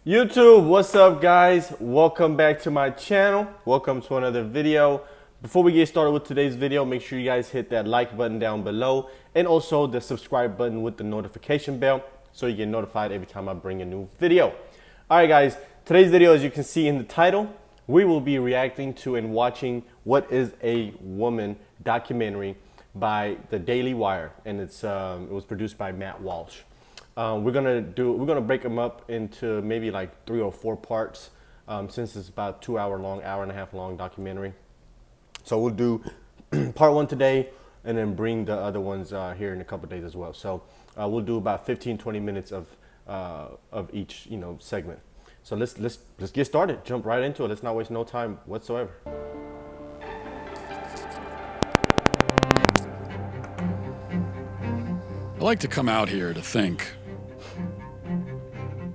YouTube, what's up guys? Welcome back to my channel. Welcome to another video. Before we get started with today's video, make sure you guys hit that like button down below and also the subscribe button with the notification bell so you get notified every time I bring a new video. Alright guys, today's video, as you can see in the title, we will be reacting to and watching What is a Woman documentary by the Daily Wire, and it was produced by Matt Walsh. We're gonna break them up into maybe like 3 or 4 parts, since it's about 2 hour long, hour and a half long documentary. So we'll do part 1 today, and then bring the other ones here in a couple days as well. So we'll do about 15-20 minutes of each segment. So let's get started. Jump right into it. Let's not waste no time whatsoever. I like to come out here to think.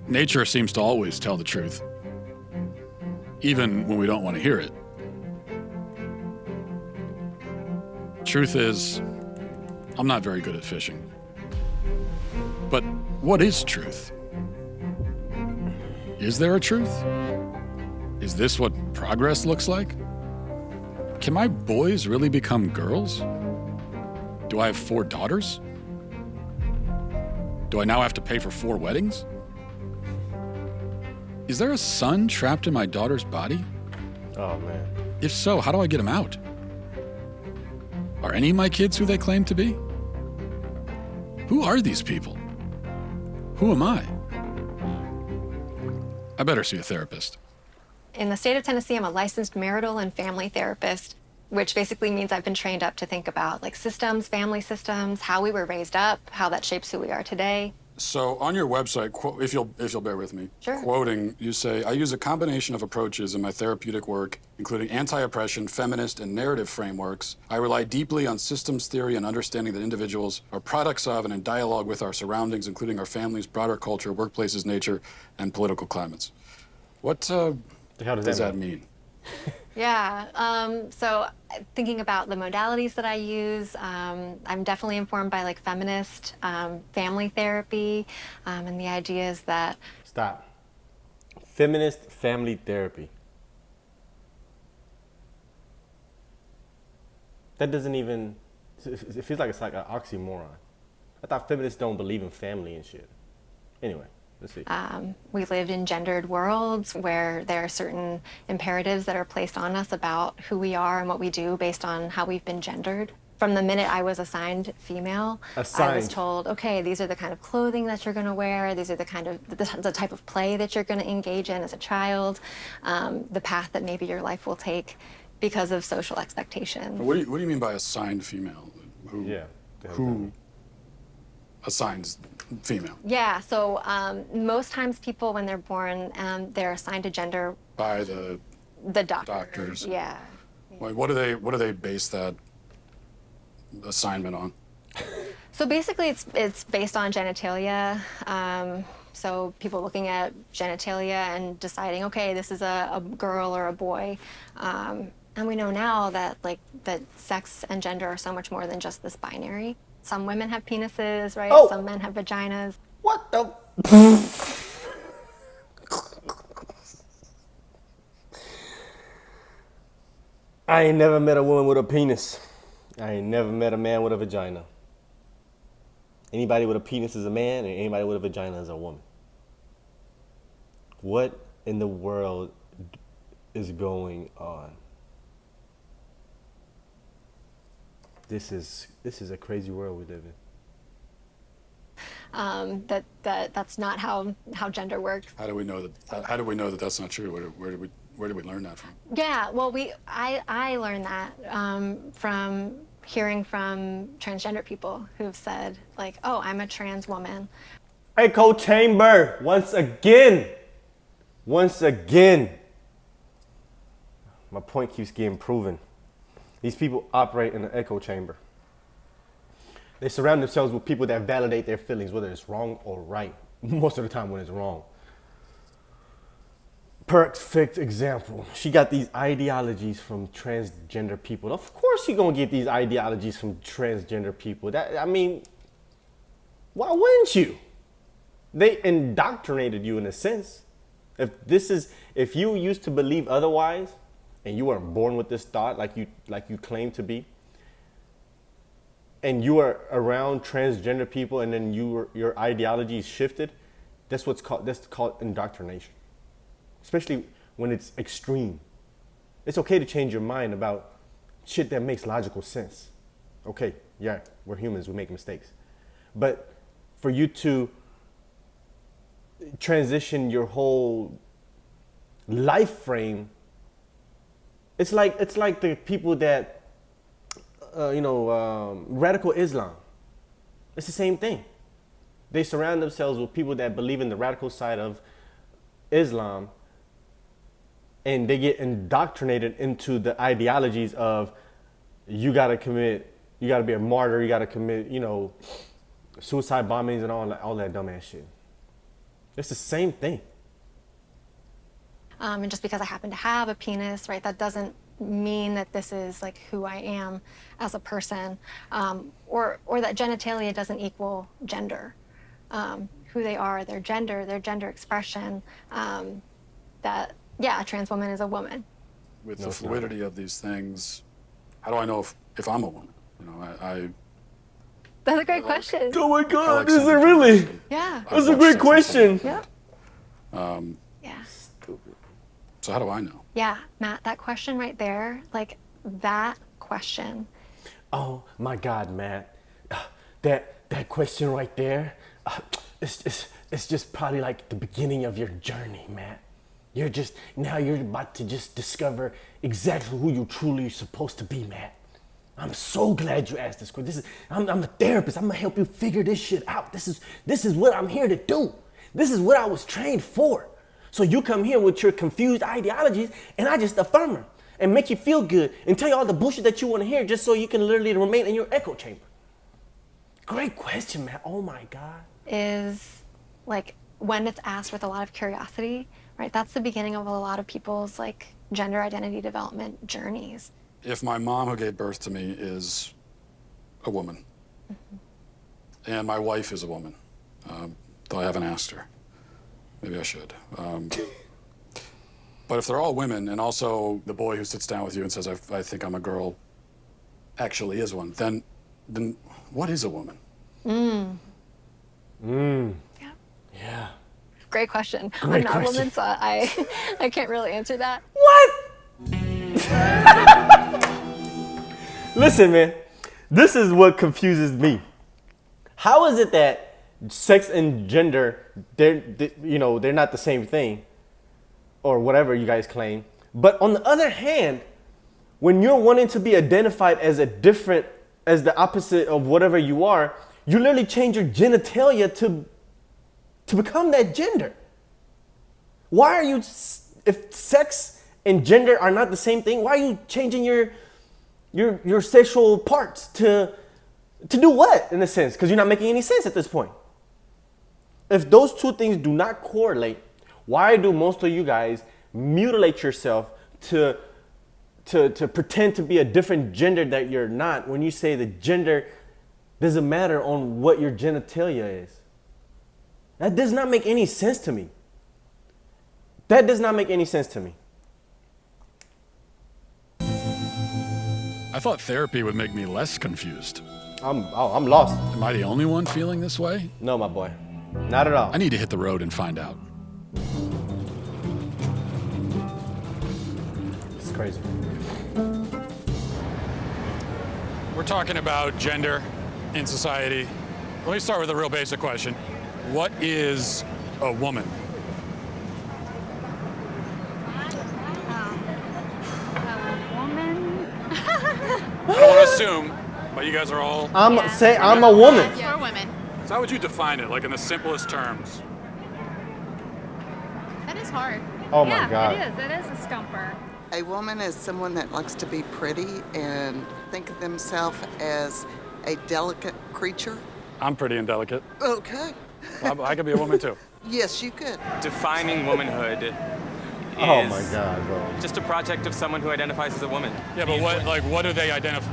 Nature seems to always tell the truth, even when we don't want to hear it. Truth is, I'm not very good at fishing. But what is truth? Is there a truth? Is this what progress looks like? Can my boys really become girls? Do I have 4 daughters? Do I now have to pay for 4 weddings? Is there a son trapped in my daughter's body? Oh man. If so, how do I get him out? Are any of my kids who they claim to be? Who are these people? Who am I? I better see a therapist. In the state of Tennessee, I'm a licensed marital and family therapist, which basically means I've been trained up to think about like systems, family systems, how we were raised up, how that shapes who we are today. So on your website, if you'll bear with me, Sure. Quoting, you say, I use a combination of approaches in my therapeutic work, including anti-oppression, feminist, and narrative frameworks. I rely deeply on systems theory and understanding that individuals are products of and in dialogue with our surroundings, including our families, broader culture, workplaces, nature, and political climates. What The hell does that mean? Yeah, so thinking about the modalities that I use, I'm definitely informed by like feminist family therapy, and the idea is that... Stop. Feminist family therapy. That doesn't even, it feels like it's like an oxymoron. I thought feminists don't believe in family and shit. Anyway, let's see. We live in gendered worlds where there are certain imperatives that are placed on us about who we are and what we do based on how we've been gendered. From the minute I was assigned female, I was told, okay, these are the kind of clothing that you're gonna wear, these are the kind of, the type of play that you're gonna engage in as a child, the path that maybe your life will take because of social expectations. What do you mean by assigned female? Who assigns female? Yeah, so most times people, when they're born, they're assigned a gender By the doctors. Yeah. Wait, what do they base that assignment on? So basically, it's based on genitalia. So people looking at genitalia and deciding, okay, this is a girl or a boy. And we know now that that sex and gender are so much more than just this binary. Some women have penises, right? Oh. Some men have vaginas. What the? I ain't never met a woman with a penis. I ain't never met a man with a vagina. Anybody with a penis is a man, and anybody with a vagina is a woman. What in the world is going on? This is a crazy world we live in. That's not how gender works. How do we know that? How do we know that that's not true? Where did we learn that from? Yeah, well, I learned that from hearing from transgender people who've said like, oh, I'm a trans woman. Echo chamber once again. My point keeps getting proven. These people operate in an echo chamber. They surround themselves with people that validate their feelings, whether it's wrong or right. Most of the time when it's wrong. Perfect example. She got these ideologies from transgender people. Of course you're gonna get these ideologies from transgender people. I mean, why wouldn't you? They indoctrinated you in a sense. If you used to believe otherwise, and you weren't born with this thought like you claim to be, and you are around transgender people, and then your ideology is shifted, that's called indoctrination. Especially when it's extreme. It's okay to change your mind about shit that makes logical sense. Okay, yeah, we're humans, we make mistakes. But for you to transition your whole life frame, it's like the people that, radical Islam. It's the same thing. They surround themselves with people that believe in the radical side of Islam, and they get indoctrinated into the ideologies of you gotta be a martyr, you gotta commit, suicide bombings and all that dumbass shit. It's the same thing. And just because I happen to have a penis, right, that doesn't mean that this is like who I am as a person, or that genitalia doesn't equal gender. Who they are, their gender expression, that, yeah, a trans woman is a woman. With the fluidity of these things, how do I know if I'm a woman? That's a great question. Oh my God, is it really? Yeah. That's a great question. Yeah. Yeah. Stupid. So how do I know? Yeah, Matt, that question right there, like that question. Oh my God, Matt, that question right there, it's just probably like the beginning of your journey, Matt. You're about to just discover exactly who you truly supposed to be, Matt. I'm so glad you asked this question. I'm a therapist. I'm gonna help you figure this shit out. This is what I'm here to do. This is what I was trained for. So you come here with your confused ideologies, and I just affirm them and make you feel good and tell you all the bullshit that you want to hear, just so you can literally remain in your echo chamber. Great question, Matt. Oh my God. Is like when it's asked with a lot of curiosity, right? That's the beginning of a lot of people's like gender identity development journeys. If my mom who gave birth to me is a woman, and my wife is a woman, though I haven't asked her, maybe I should. But if they're all women, and also the boy who sits down with you and says, I think I'm a girl, actually is one, then what is a woman? Yeah. Yeah. Great question. Great I'm not a question. woman, so I can't really answer that. What? Listen, man, this is what confuses me. How is it that sex and gender, they're not the same thing, or whatever you guys claim, but on the other hand, when you're wanting to be identified as as the opposite of whatever you are, you literally change your genitalia to become that gender. Why are you, if sex and gender are not the same thing, why are you changing your sexual parts to do what, in a sense? Because you're not making any sense at this point. If those two things do not correlate, why do most of you guys mutilate yourself to pretend to be a different gender that you're not, when you say the gender doesn't matter on what your genitalia is? That does not make any sense to me. That does not make any sense to me. I thought therapy would make me less confused. I'm lost. Am I the only one feeling this way? No, my boy. Not at all. I need to hit the road and find out. It's crazy. We're talking about gender in society. Let me start with a real basic question. What is a woman? I don't want to assume, but you guys are all... I'm a woman. For women. So how would you define it, like in the simplest terms? That is hard. Oh my God. It is a scumper. A woman is someone that likes to be pretty and think of themselves as a delicate creature. I'm pretty indelicate. Okay. I could be a woman too. Yes, you could. Defining womanhood is Oh my God, bro. just a project of someone who identifies as a woman. Yeah, but what do they identify?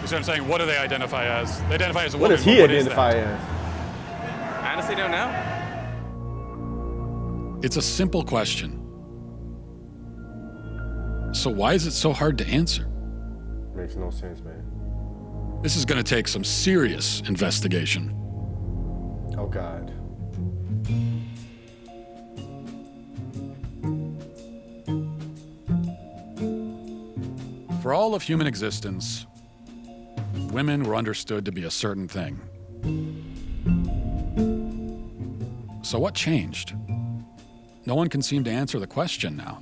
You see what I'm saying? What do they identify as? They identify as a What woman. does he but what is identify that? as? I honestly don't know. It's a simple question. So why is it so hard to answer? Makes no sense, man. This is going to take some serious investigation. Oh, God. For all of human existence, women were understood to be a certain thing. So what changed? No one can seem to answer the question now.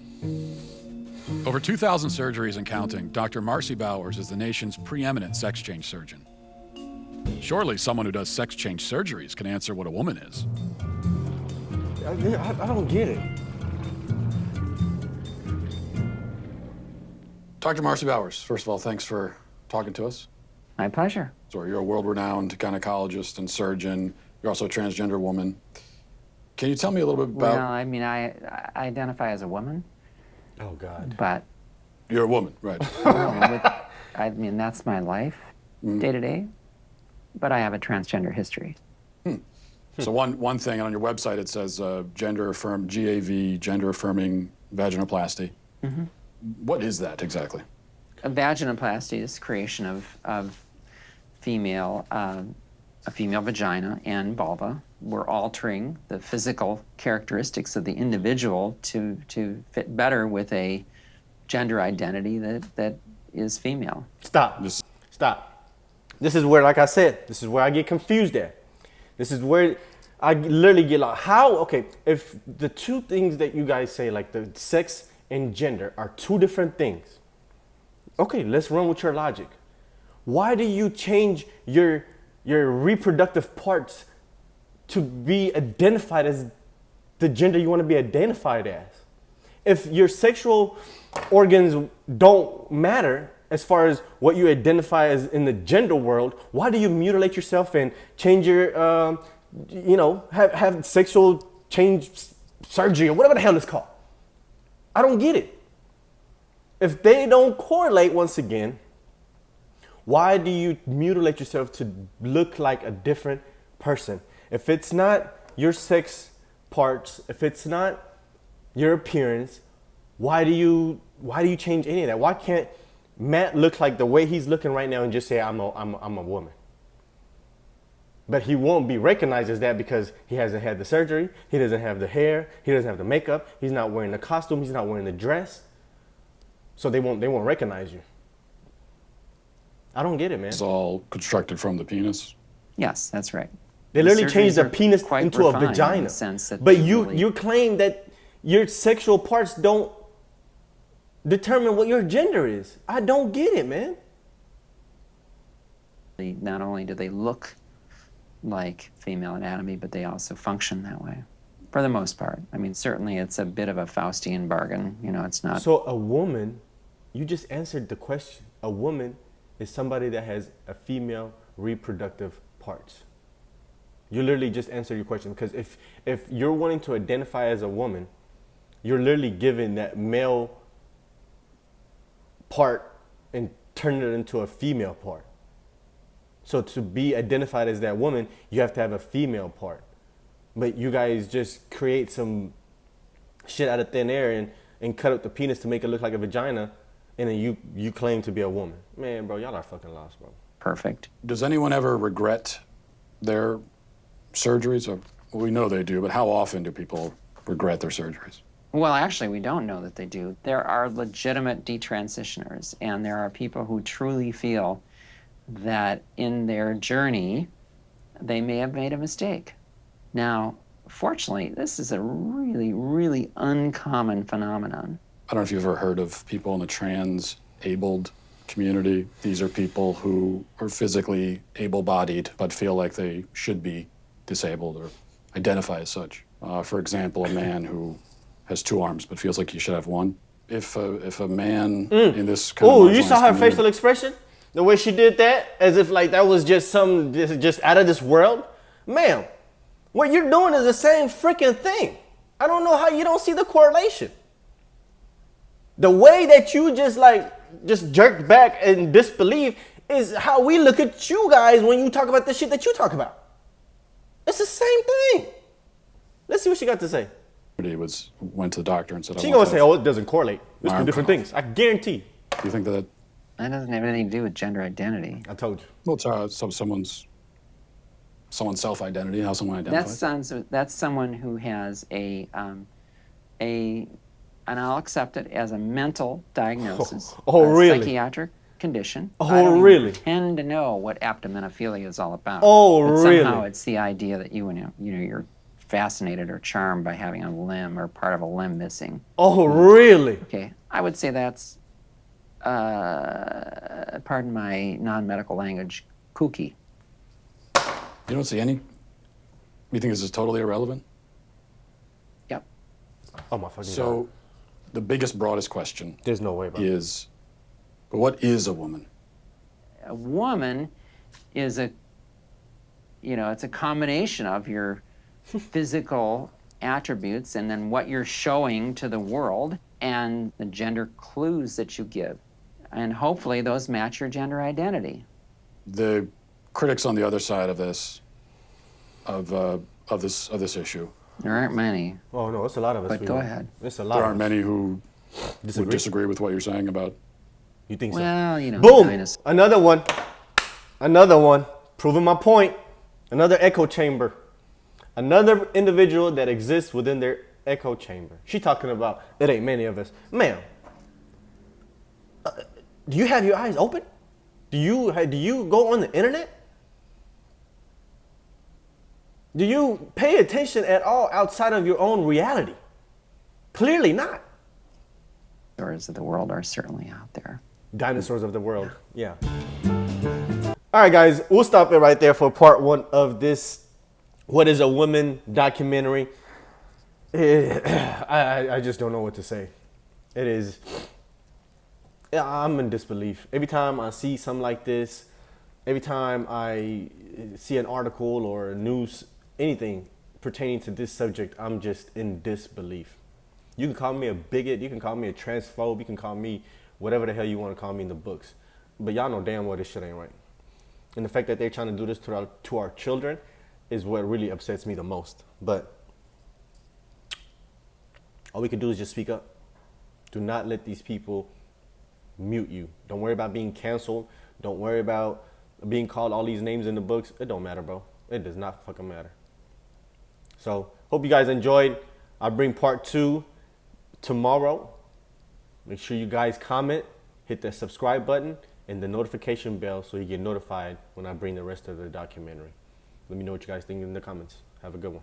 Over 2,000 surgeries and counting, Dr. Marcy Bowers is the nation's preeminent sex change surgeon. Surely someone who does sex change surgeries can answer what a woman is. I don't get it. Dr. Marcy Bowers, first of all, thanks for talking to us. My pleasure. So you're a world-renowned gynecologist and surgeon. You're also a transgender woman. Can you tell me a little bit about... Well, I mean, I identify as a woman, Oh, God. but You're a woman, right? I mean, that's my life, day to day. But I have a transgender history. So one thing on your website, it says gender affirm, GAV, gender affirming vaginoplasty. What is that exactly? A vaginoplasty is creation of female, a female vagina and vulva. We're altering the physical characteristics of the individual to fit better with a gender identity that is female. Stop. This- Stop. This is where, like I said, this is where I get confused at. This is where I literally get like, how, okay, if the two things that you guys say, like the sex and gender are two different things, okay, let's run with your logic. Why do you change your reproductive parts to be identified as the gender you want to be identified as? If your sexual organs don't matter as far as what you identify as in the gender world, why do you mutilate yourself and change your, have sexual change surgery or whatever the hell it's called? I don't get it. If they don't correlate, once again, why do you mutilate yourself to look like a different person? If it's not your sex parts, if it's not your appearance, why do you change any of that? Why can't Matt look like the way he's looking right now and just say I'm a woman? But he won't be recognized as that because he hasn't had the surgery, he doesn't have the hair, he doesn't have the makeup, he's not wearing the costume, he's not wearing the dress. So they won't recognize you. I don't get it, man. It's all constructed from the penis. Yes, that's right. They The literally changed surgeries the are penis quite into a refined in vagina. the sense that But they you really- claim that your sexual parts don't determine what your gender is. I don't get it, man. Not only do they look like female anatomy, but they also function that way, for the most part. I mean, certainly it's a bit of a Faustian bargain. You know, it's not. So a woman, you just answered the question. A woman is somebody that has a female reproductive parts. You literally just answered your question, because if you're wanting to identify as a woman, you're literally giving that male part and turning it into a female part. So to be identified as that woman, you have to have a female part. But you guys just create some shit out of thin air and cut up the penis to make it look like a vagina, and then you claim to be a woman. Man, bro, y'all are fucking lost, bro. Perfect. Does anyone ever regret their surgeries? Or, well, we know they do, but how often do people regret their surgeries? Well, actually, we don't know that they do. There are legitimate detransitioners, and there are people who truly feel that in their journey, they may have made a mistake. Now, fortunately, this is a really, really uncommon phenomenon. I don't know if you've ever heard of people in the trans-abled community. These are people who are physically able-bodied but feel like they should be disabled or identify as such. For example, a man who has 2 arms but feels like he should have 1. If a man in this kind of Oh, you saw her marginalized community- facial expression? The way she did that, as if like that was just just out of this world? Ma'am, what you're doing is the same freaking thing. I don't know how you don't see the correlation. The way that you just jerked back and disbelief is how we look at you guys when you talk about the shit that you talk about. It's the same thing. Let's see what she got to say. went to the doctor and said, She I gonna want say, to "Oh, it doesn't correlate. It's my two arm different cut off." things." I guarantee. Do you think that, That doesn't have anything to do with gender identity. I told you. well, it's someone's self-identity, how someone identifies? That's someone who has and I'll accept it as a mental diagnosis, Oh, a really? psychiatric condition. Oh, I don't really? even pretend to know what aptomenophilia is all about. Oh, but really? Somehow it's the idea that you're fascinated or charmed by having a limb or part of a limb missing. Oh, really? Okay, I would say that's, pardon my non-medical language, kooky. You don't see any? You think this is totally irrelevant? Yep. Oh my fucking So, god. the biggest, broadest question There's no way, bro. is, what is a woman? A woman is it's a combination of your physical attributes and then what you're showing to the world and the gender clues that you give. And hopefully those match your gender identity. The critics on the other side of this, of this issue, There aren't many, Oh no, it's a lot of us. but go ahead. It's a lot. there of aren't us. many who Disagree. would disagree with what you're saying about. You think so? Well, Boom! dinosaurs. Another one. Another one. Proving my point. Another echo chamber. Another individual that exists within their echo chamber. She talking about it ain't many of us. Ma'am, do you have your eyes open? Do you go on the internet? Do you pay attention at all outside of your own reality? Clearly not. Dinosaurs of the world are certainly out there. Dinosaurs of the world. Yeah. All right, guys, we'll stop it right there for part one of this What is a Woman documentary. I just don't know what to say. It is, I'm in disbelief. Every time I see something like this, every time I see an article or news, anything pertaining to this subject, I'm just in disbelief. You can call me a bigot, you can call me a transphobe, you can call me whatever the hell you want to call me in the books. But y'all know damn well this shit ain't right. And the fact that they're trying to do this to our children is what really upsets me the most. But all we can do is just speak up. Do not let these people mute you. Don't worry about being canceled. Don't worry about being called all these names in the books. It don't matter, bro. It does not fucking matter. So, hope you guys enjoyed. I'll bring part two tomorrow. Make sure you guys comment, hit that subscribe button, and the notification bell so you get notified when I bring the rest of the documentary. Let me know what you guys think in the comments. Have a good one.